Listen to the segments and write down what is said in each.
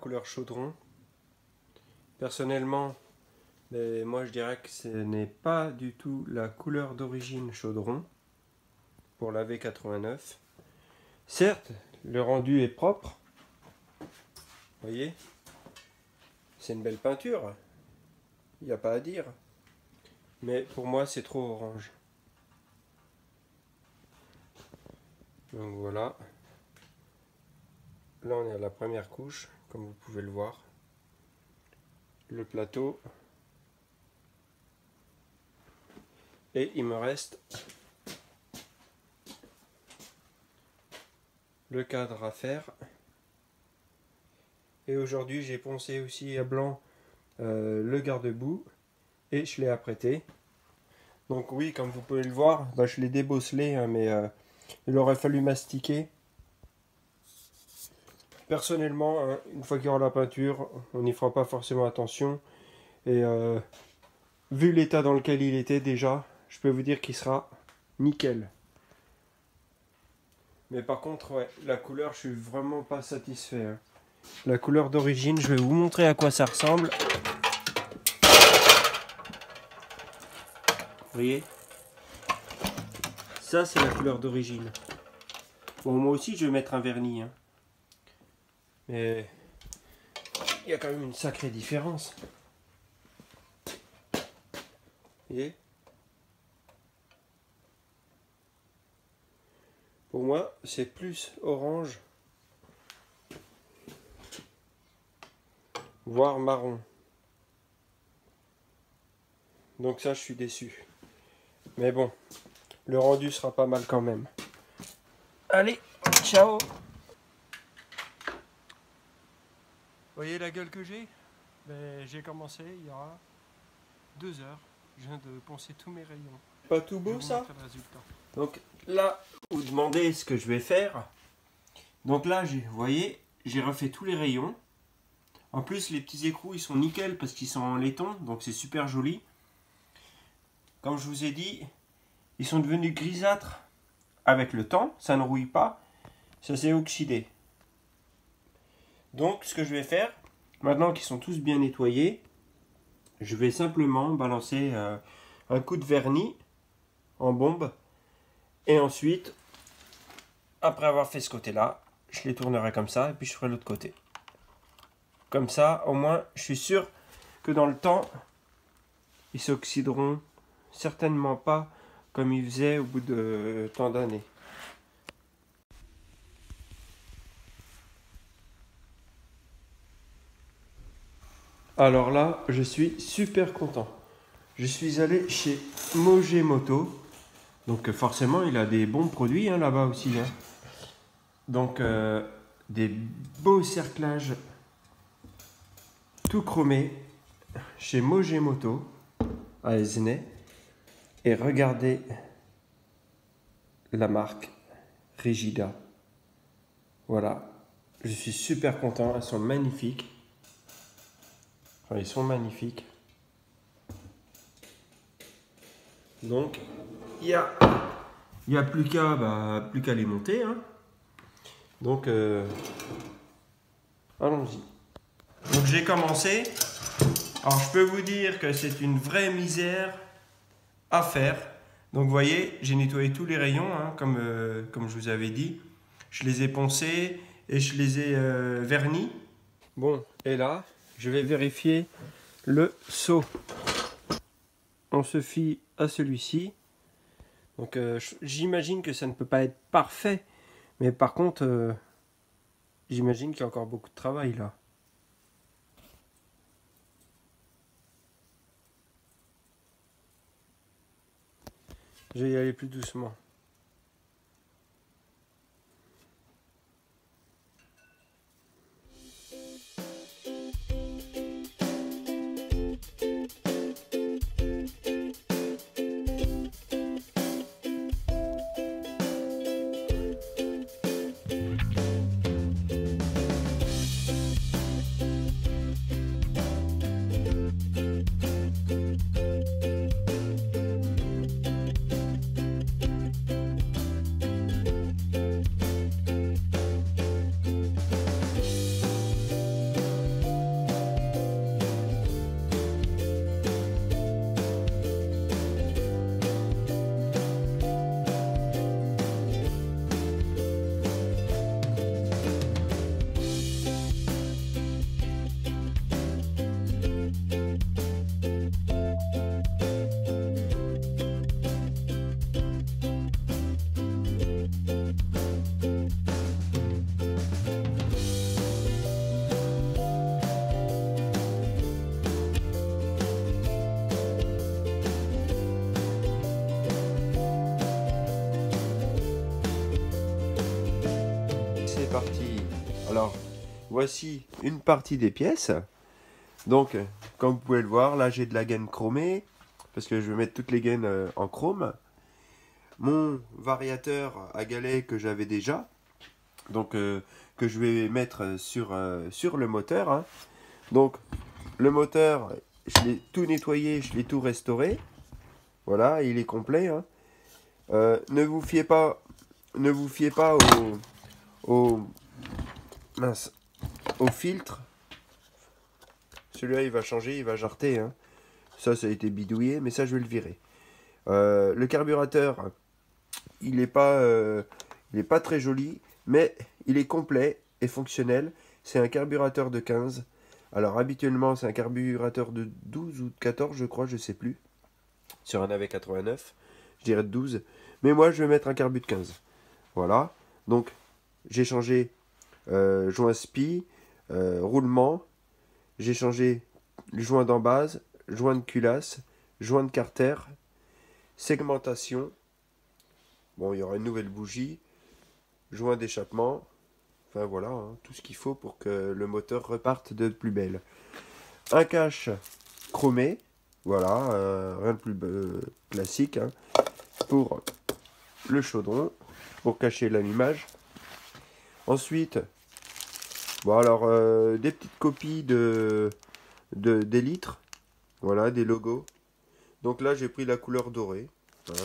Couleur chaudron. Personnellement, moi je dirais que ce n'est pas du tout la couleur d'origine chaudron pour la V89. Certes, le rendu est propre. Vous voyez, c'est une belle peinture. Il n'y a pas à dire. Mais pour moi, c'est trop orange. Donc voilà. Là, on est à la première couche. Comme vous pouvez le voir, le plateau, et il me reste le cadre à faire. Et aujourd'hui j'ai poncé aussi à blanc le garde-boue et je l'ai apprêté. Donc oui, comme vous pouvez le voir, je l'ai débosselé, hein, mais il aurait fallu mastiquer. Personnellement, hein, une fois qu'il y aura la peinture, on n'y fera pas forcément attention. Et vu l'état dans lequel il était déjà, je peux vous dire qu'il sera nickel. Mais par contre, ouais, la couleur, je suis vraiment pas satisfait. Hein. La couleur d'origine, je vais vous montrer à quoi ça ressemble. Vous voyez? Ça, c'est la couleur d'origine. Bon, moi aussi, je vais mettre un vernis. Hein. Mais il y a quand même une sacrée différence. Vous voyez? Pour moi, c'est plus orange, voire marron. Donc ça, je suis déçu. Mais bon, le rendu sera pas mal quand même. Allez, ciao! Vous voyez la gueule que j'ai? J'ai commencé il y a 2 heures. Je viens de poncer tous mes rayons. Pas tout beau ça? Donc là, vous demandez ce que je vais faire. Donc là, vous voyez, j'ai refait tous les rayons. En plus, les petits écrous, ils sont nickel parce qu'ils sont en laiton. Donc c'est super joli. Comme je vous ai dit, ils sont devenus grisâtres avec le temps. Ça ne rouille pas. Ça s'est oxydé. Donc ce que je vais faire, maintenant qu'ils sont tous bien nettoyés, je vais simplement balancer un coup de vernis en bombe. Et ensuite, après avoir fait ce côté-là, je les tournerai comme ça et puis je ferai l'autre côté. Comme ça, au moins, je suis sûr que dans le temps, ils s'oxyderont certainement pas comme ils faisaient au bout de tant d'années. Alors là, je suis super content. Je suis allé chez Mogemoto. Donc forcément, il a des bons produits hein, là-bas aussi. Hein. Donc des beaux cerclages tout chromé chez Mogemoto à Esnay. Et regardez la marque Rigida. Voilà, je suis super content, elles sont magnifiques. Enfin, ils sont magnifiques. Donc, il y a plus qu'à les monter. Hein. Donc, allons-y. Donc, j'ai commencé. Alors, je peux vous dire que c'est une vraie misère à faire. Donc, vous voyez, j'ai nettoyé tous les rayons, hein, comme je vous avais dit. Je les ai poncés et je les ai vernis. Bon, et là, je vais vérifier le seau. On se fie à celui-ci. Donc j'imagine que ça ne peut pas être parfait. Mais par contre, j'imagine qu'il y a encore beaucoup de travail là. Je vais y aller plus doucement. C'est parti. Alors, voici une partie des pièces. Donc, comme vous pouvez le voir, là j'ai de la gaine chromée, parce que je vais mettre toutes les gaines en chrome. Mon variateur à galets que j'avais déjà, donc que je vais mettre sur le moteur. Hein. Donc, le moteur, je l'ai tout nettoyé, je l'ai tout restauré. Voilà, il est complet. Hein. Ne vous fiez pas au filtre. Celui-là il va changer, il va jarter. Hein. Ça a été bidouillé, mais ça je vais le virer. Le carburateur, il n'est pas très joli, mais il est complet et fonctionnel. C'est un carburateur de 15. Alors habituellement c'est un carburateur de 12 ou de 14 je crois, je sais plus. Sur un AV89, je dirais de 12. Mais moi je vais mettre un carbu de 15. Voilà. Donc j'ai changé joint spi, roulement. J'ai changé le joint d'embase, joint de culasse, joint de carter, segmentation. Bon, il y aura une nouvelle bougie, joint d'échappement. Enfin voilà, hein, tout ce qu'il faut pour que le moteur reparte de plus belle. Un cache chromé, voilà, rien de plus classique. Hein, pour le chaudron, pour cacher l'allumage. Ensuite, bon alors, des petites copies des litres. Voilà, des logos. Donc là, j'ai pris la couleur dorée. Voilà.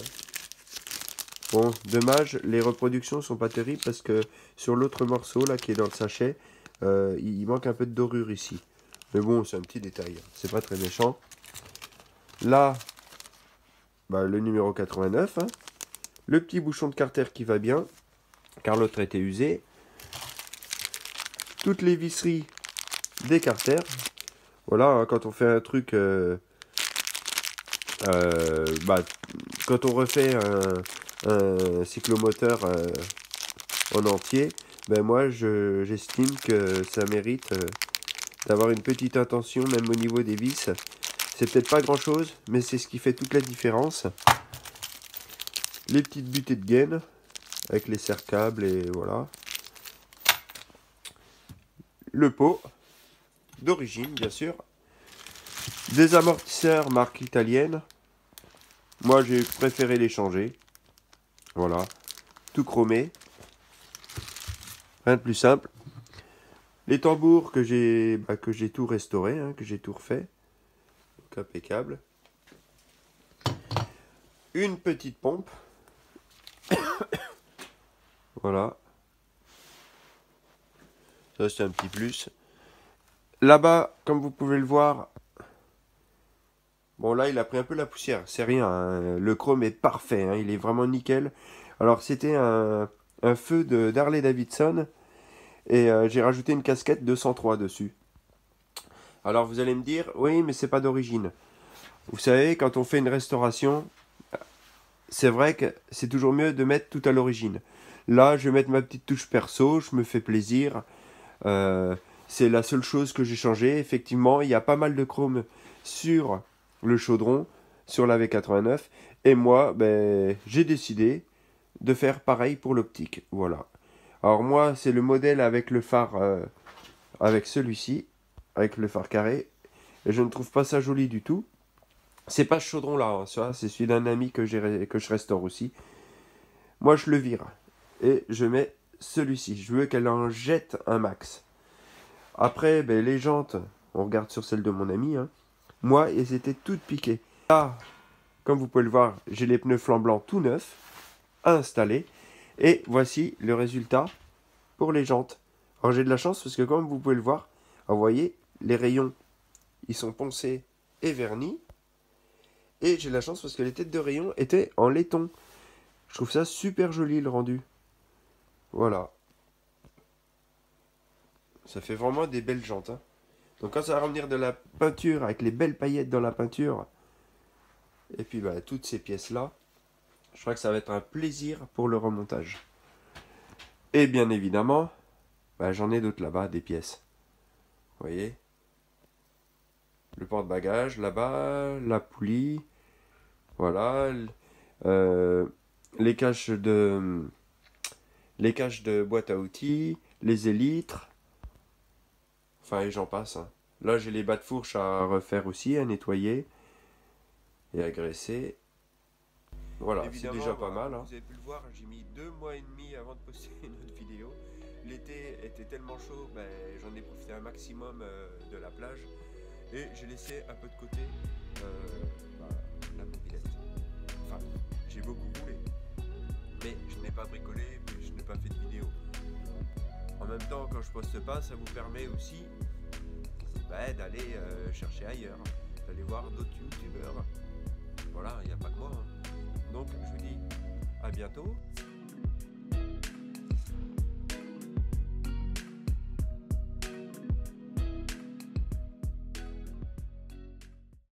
Bon, dommage, les reproductions sont pas terribles parce que sur l'autre morceau, là, qui est dans le sachet, il manque un peu de dorure ici. Mais bon, c'est un petit détail. C'est pas très méchant. Là, bah, le numéro 89. Hein. Le petit bouchon de carter qui va bien, car l'autre était usé. Toutes les visseries des carters. Voilà, hein, quand on fait un truc... quand on refait un cyclomoteur en entier, ben moi j'estime que ça mérite d'avoir une petite attention, même au niveau des vis. C'est peut-être pas grand chose, mais c'est ce qui fait toute la différence. Les petites butées de gaine avec les serre-câbles et voilà. Le pot, d'origine, bien sûr. Des amortisseurs marque italienne. Moi, j'ai préféré les changer. Voilà. Tout chromé. Rien de plus simple. Les tambours que j'ai tout restauré, hein, que j'ai tout refait. Donc impeccable. Une petite pompe. Voilà. Ça, c'est un petit plus. Là-bas, comme vous pouvez le voir, bon là, il a pris un peu la poussière. C'est rien, hein. Le chrome est parfait, hein. Il est vraiment nickel. Alors, c'était un feu d'Harley Davidson. Et j'ai rajouté une casquette 203 dessus. Alors, vous allez me dire, oui, mais c'est pas d'origine. Vous savez, quand on fait une restauration, c'est vrai que c'est toujours mieux de mettre tout à l'origine. Là, je vais mettre ma petite touche perso, je me fais plaisir. C'est la seule chose que j'ai changé. Effectivement, il y a pas mal de chrome sur le chaudron, sur la V89. Et moi, j'ai décidé de faire pareil pour l'optique. Voilà. Alors moi, c'est le modèle avec le phare, avec celui-ci, avec le phare carré. Et je ne trouve pas ça joli du tout. C'est pas ce chaudron-là, hein, c'est celui d'un ami que je restaure aussi. Moi, je le vire. Et je mets celui-ci. Je veux qu'elle en jette un max. Après, les jantes, on regarde sur celle de mon ami. Hein. Moi, elles étaient toutes piquées. Là, comme vous pouvez le voir, j'ai les pneus flambants tout neufs, installés. Et voici le résultat pour les jantes. Alors, j'ai de la chance parce que comme vous pouvez le voir, vous voyez, les rayons, ils sont poncés et vernis. Et j'ai de la chance parce que les têtes de rayon étaient en laiton. Je trouve ça super joli le rendu. Voilà. Ça fait vraiment des belles jantes. Hein. Donc quand ça va revenir de la peinture, avec les belles paillettes dans la peinture, et puis toutes ces pièces-là, je crois que ça va être un plaisir pour le remontage. Et bien évidemment, j'en ai d'autres là-bas, des pièces. Vous voyez ? Le porte-bagages là-bas, la poulie, voilà, les caches de boîte à outils, les élytres, enfin et j'en passe. Hein. Là j'ai les bas de fourche à refaire aussi, à nettoyer et à graisser. Voilà, c'est déjà pas mal. Hein. Vous avez pu le voir, j'ai mis 2 mois et demi avant de poster une autre vidéo. L'été était tellement chaud, j'en ai profité un maximum de la plage. Et j'ai laissé un peu de côté la mobilette. Enfin, j'ai beaucoup roulé. Mais je n'ai pas bricolé, mais je n'ai pas fait de vidéo. En même temps, quand je poste pas, ça vous permet aussi d'aller chercher ailleurs, d'aller voir d'autres youtubeurs. Voilà, il n'y a pas que moi. Hein. Donc, je vous dis à bientôt.